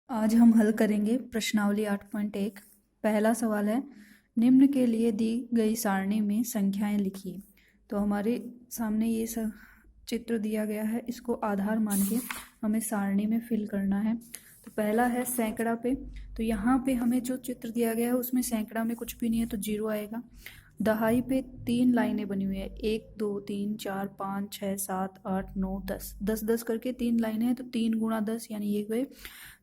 आज हम हल करेंगे प्रश्नावली 8.1। पहला सवाल है, निम्न के लिए दी गई सारणी में संख्याएं लिखिए। तो हमारे सामने ये चित्र दिया गया है, इसको आधार मान के हमें सारणी में फिल करना है। तो पहला है सैकड़ा पे, तो यहाँ पे हमें जो चित्र दिया गया है उसमें सैकड़ा में कुछ भी नहीं है तो 0 आएगा। दहाई पे 3 लाइनें बनी हुई है, 1 2 3 4 5 6 7 8 9 10 10 10 करके 3 लाइनें हैं, तो 3 गुणा 10 यानी ये गए।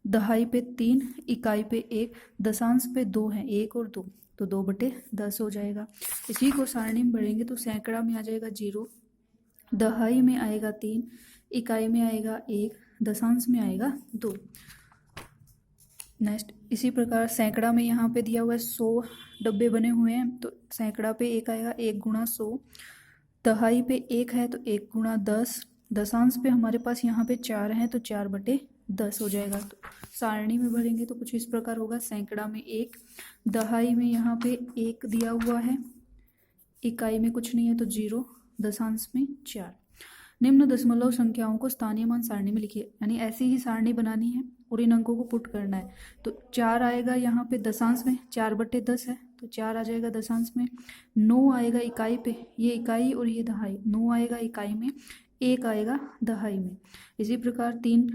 दहाई पे 3, इकाई पे 1, दशांश पे 2 है, 1 और 2, तो 2/10 हो जाएगा। इसी को सारणी में बढ़ेंगे तो सैकड़ा में आ जाएगा 0, दहाई में आएगा 3, इकाई में आएगा 1, दशांश में आएगा 2। नेक्स्ट इसी प्रकार सैकड़ा में यहाँ पे दिया हुआ है 100 डब्बे बने हुए हैं, तो सैकड़ा पे 1 आएगा, 1 गुणा 100। दहाई पे 1 है तो 1 गुणा 10। दशांश पे हमारे पास यहाँ पे 4 है तो 4/10 हो जाएगा। तो सारणी में भरेंगे तो कुछ इस प्रकार होगा, सैकड़ा में 1, दहाई में यहाँ पे 1 दिया हुआ है, इकाई में कुछ नहीं है तो 0, दशांश में 4। निम्न दशमलव संख्याओं को स्थानीय मान सारणी में लिखिए, यानी ऐसी ही सारणी बनानी है और इन अंकों को पुट करना है। तो 4 आएगा यहाँ पे दशांश में, 4/10 है तो 4 आ जाएगा दशांश में। 9 आएगा इकाई पे, ये इकाई और ये दहाई, 9 आएगा इकाई में, 1 आएगा दहाई में। इसी प्रकार 3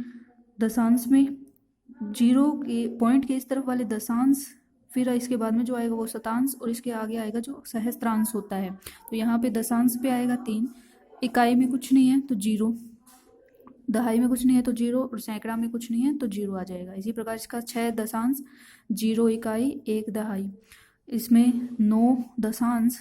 दशांश में, 0 के पॉइंट के इस तरफ वाले दशांश, फिर इसके बाद में जो आएगा वो शतांश और इसके आगे आएगा जो सहस्त्रांश होता है। तो यहाँ पे दशांश पे आएगा 3, इकाई में कुछ नहीं है तो 0, दहाई में कुछ नहीं है तो 0 और सैकड़ा में कुछ नहीं है तो 0 आ जाएगा। इसी प्रकार इसका 6 दशांश, 0 इकाई, 1 दहाई, इसमें 9 दशांश,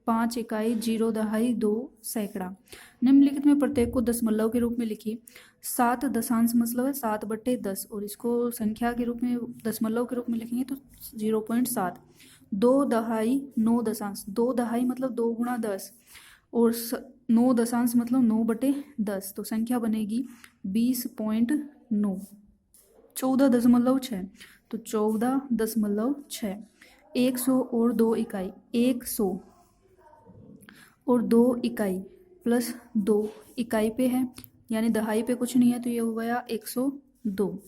5 इकाई, 0 दहाई, 2 सैकड़ा। निम्नलिखित में प्रत्येक को दशमलव के रूप में लिखिए। 7 दशांश मतलब है 7/10 और इसको संख्या के रूप में, दशमलव के रूप में लिखेंगे तो 0.7। 2 दहाई, 9 दशांश, 2 दहाई मतलब 2 गुणा 10 और 9 दशांश मतलब 9/10, तो संख्या बनेगी 20.9। 14.6 तो 14.6। 100 और 2 इकाई, 100 और 2 इकाई प्लस 2 इकाई पे है, यानी दहाई पे कुछ नहीं है तो ये हो गया 102।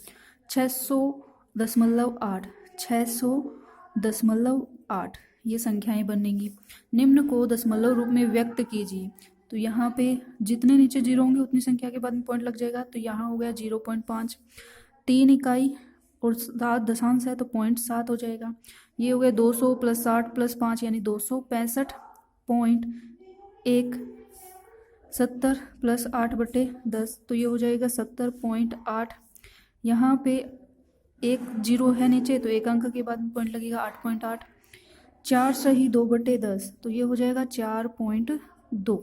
600.8, 600.8 ये संख्याएं बनेंगी। निम्न को दशमलव रूप में व्यक्त कीजिए। तो यहाँ पे जितने नीचे 0 होंगे उतनी संख्या के बाद में पॉइंट लग जाएगा, तो यहाँ हो गया 0.5। 3 इकाई और 7 दशांश है तो 0.7 हो जाएगा। ये हो गया 200 + 60 + 5 यानी 265.1। 70 + 8/10 तो ये हो जाएगा 70.8। यहाँ पे एक 0 है नीचे तो एक अंक के बाद में पॉइंट लगेगा 8.8। 4 सही 2/10 तो ये हो जाएगा 4.2।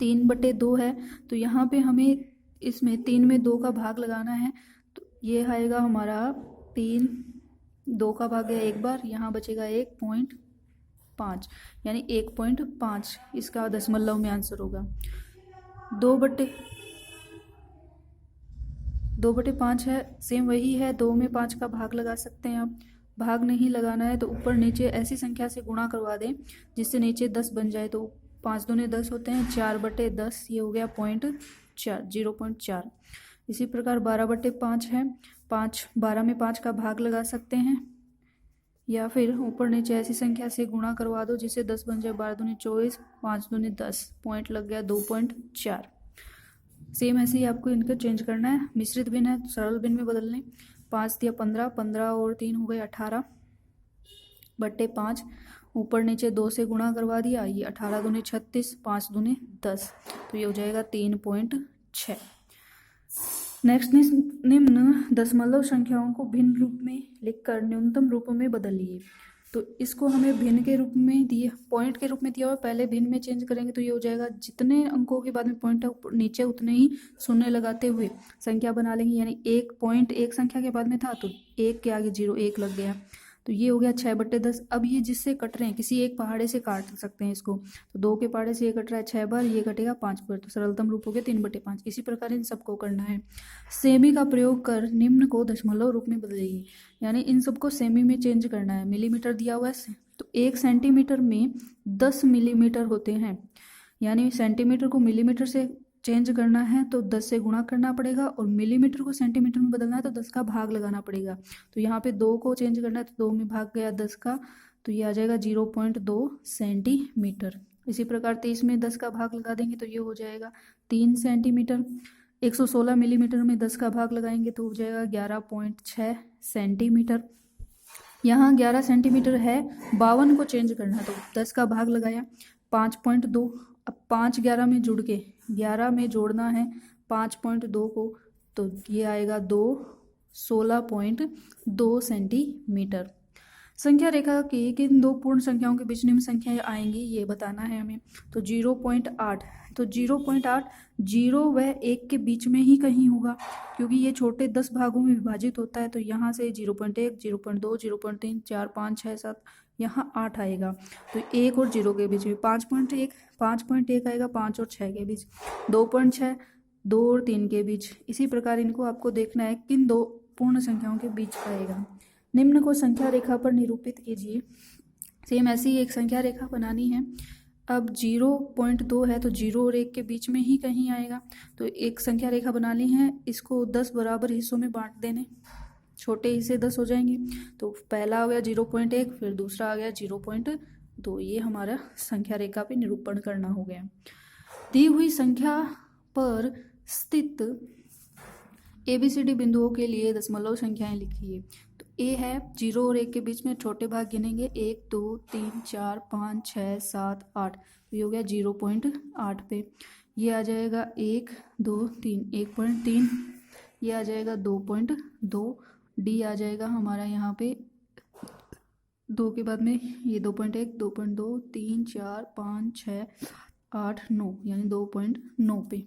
3/2 है तो यहाँ पे हमें इसमें 3 में 2 का भाग लगाना है, तो ये आएगा हमारा 3, 2 का भाग गया एक बार, यहाँ बचेगा 1.5 यानी 1.5 इसका दशमलव में आंसर होगा। 2/5 है, सेम वही है, 2 में 5 का भाग लगा सकते हैं आप। भाग नहीं लगाना है तो ऊपर नीचे ऐसी संख्या से गुणा करवा दें जिससे नीचे 10 बन जाए, तो 5 दूने 10 होते हैं, 4/10 ये हो गया 0.4। इसी प्रकार 12/5 है, 12 में 5 का भाग लगा सकते हैं या फिर ऊपर नीचे ऐसी संख्या से गुणा करवा दो जिससे 10 बन जाए, 12 दूने 24, 5 दूने 10, पॉइंट लग गया 2.4। सेम ऐसे ही आपको इनको चेंज करना है। मिश्रित भिन्न है तो सरल भिन्न में बदल लें। 5 दिया 15, 15 और 3 हो गए 18/5, ऊपर नीचे 2 से गुणा करवा दिया, ये 18 दूने 36, 5 दूने 10 तो ये हो जाएगा 3.6। नेक्स्ट, निम्न दशमलव संख्याओं को भिन्न रूप में लिखकर न्यूनतम रूपों में बदलिए। तो इसको हमें भिन्न के रूप में दिए, पॉइंट के रूप में दिया हुआ, पहले भिन्न में चेंज करेंगे तो ये हो जाएगा, जितने अंकों के बाद में पॉइंट है नीचे उतने ही शून्य लगाते हुए संख्या बना लेंगे, यानी 1 पॉइंट एक संख्या के बाद में था तो 1 के आगे 0, 1 लग गया, तो ये हो गया 6/10। अब ये जिससे कट रहे हैं, किसी एक पहाड़े से काट सकते हैं इसको, तो 2 के पहाड़े से ये कट रहा है 6 बार, ये कटेगा 5 बार, तो सरलतम रूप हो गया 3/5। इसी प्रकार इन सबको करना है। सेमी का प्रयोग कर निम्न को दशमलव रूप में बदलिए, यानी इन सबको सेमी में चेंज करना है। मिलीमीटर दिया हुआ है तो 1 सेंटीमीटर में 10 मिलीमीटर होते हैं, यानी सेंटीमीटर को मिलीमीटर से चेंज करना है तो 10 से गुणा करना पड़ेगा, और मिलीमीटर को सेंटीमीटर में बदलना है तो 10 का भाग लगाना पड़ेगा। तो यहाँ पे 2 को चेंज करना है तो 2 में भाग गया 10 का, तो ये आ जाएगा 0.2 सेंटीमीटर। इसी प्रकार 30 में 10 का भाग लगा देंगे तो ये हो जाएगा 3 सेंटीमीटर। 116 मिलीमीटर में 10 का भाग लगाएंगे तो हो जाएगा 11.6 सेंटीमीटर। यहाँ 11 सेंटीमीटर है, 52 को चेंज करना है तो 10 का भाग लगाया 5.2। अब 5 11 में जुड़ के 11 में जोड़ना है 5.2 को, तो ये आएगा 16.2 सेंटीमीटर। संख्या रेखा की किन दो पूर्ण संख्याओं के बीच निम्न संख्याएं आएंगी ये बताना है हमें। तो 0.8, तो 0.8 0 व 1 के बीच में ही कहीं होगा, क्योंकि ये छोटे 10 भागों में विभाजित होता है। तो यहाँ से 0.1, 0.2, 0.3, 4, 5, 6, 7, यहाँ 8 आएगा। तो 1 और 0 के बीच में 5.1 आएगा, 5 और 6 के बीच 2.6, 2 और 3 के बीच। इसी प्रकार इनको आपको देखना है किन दो पूर्ण संख्याओं के बीच आएगा। निम्न को संख्या रेखा पर निरूपित कीजिए। सेम ऐसी ही एक संख्या रेखा बनानी है। अब 0.2 है तो 0 और 1 के बीच में ही कहीं आएगा। तो एक संख्या रेखा बनानी है, इसको 10 बराबर हिस्सों में बांट देने, छोटे हिस्से 10 हो जाएंगे। तो पहला आ गया 0.1, फिर दूसरा आ गया 0.2। ये हमारा संख्या रेखा पे निरूपण करना हो गया। दी हुई संख्या पर स्थित ABCD बिंदुओं के लिए दशमलव संख्याएं लिखिए। तो A है, 0 और 1 के बीच में छोटे भाग गिनेंगे 1 2 3 4 5 6 7 8। तो ये हो गया 0.8 पे। ये आ जाएगा 1 2 3 1.3, ये आ जाएगा 2.2। D आ जाएगा हमारा यहाँ पे 2 के बाद में ये 2.1 2.2 3 4 5 6 8 9, यानी 2.9 पे।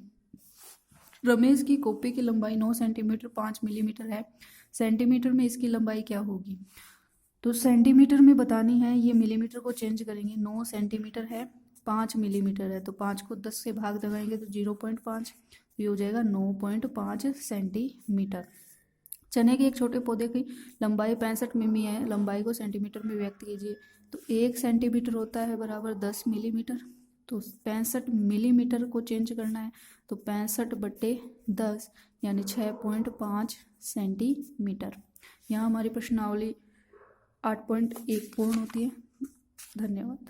रमेश की कॉपी की लंबाई 9 सेंटीमीटर 5 मिलीमीटर है, सेंटीमीटर में इसकी लंबाई क्या होगी? तो सेंटीमीटर में बतानी है, ये मिलीमीटर को चेंज करेंगे। 9 सेंटीमीटर है, 5 मिलीमीटर है, तो 5 को 10 से भाग लगाएंगे तो 0.5, ये हो जाएगा 9.5 सेंटीमीटर। चने के एक छोटे पौधे की लंबाई 65 मिमी है, लंबाई को सेंटीमीटर में व्यक्त कीजिए। तो 1 सेंटीमीटर होता है बराबर 10 मिलीमीटर, तो 65 मिलीमीटर को चेंज करना है तो 65/10 यानी 6.5 सेंटीमीटर। यहाँ हमारी प्रश्नावली 8.1 पूर्ण होती है। धन्यवाद।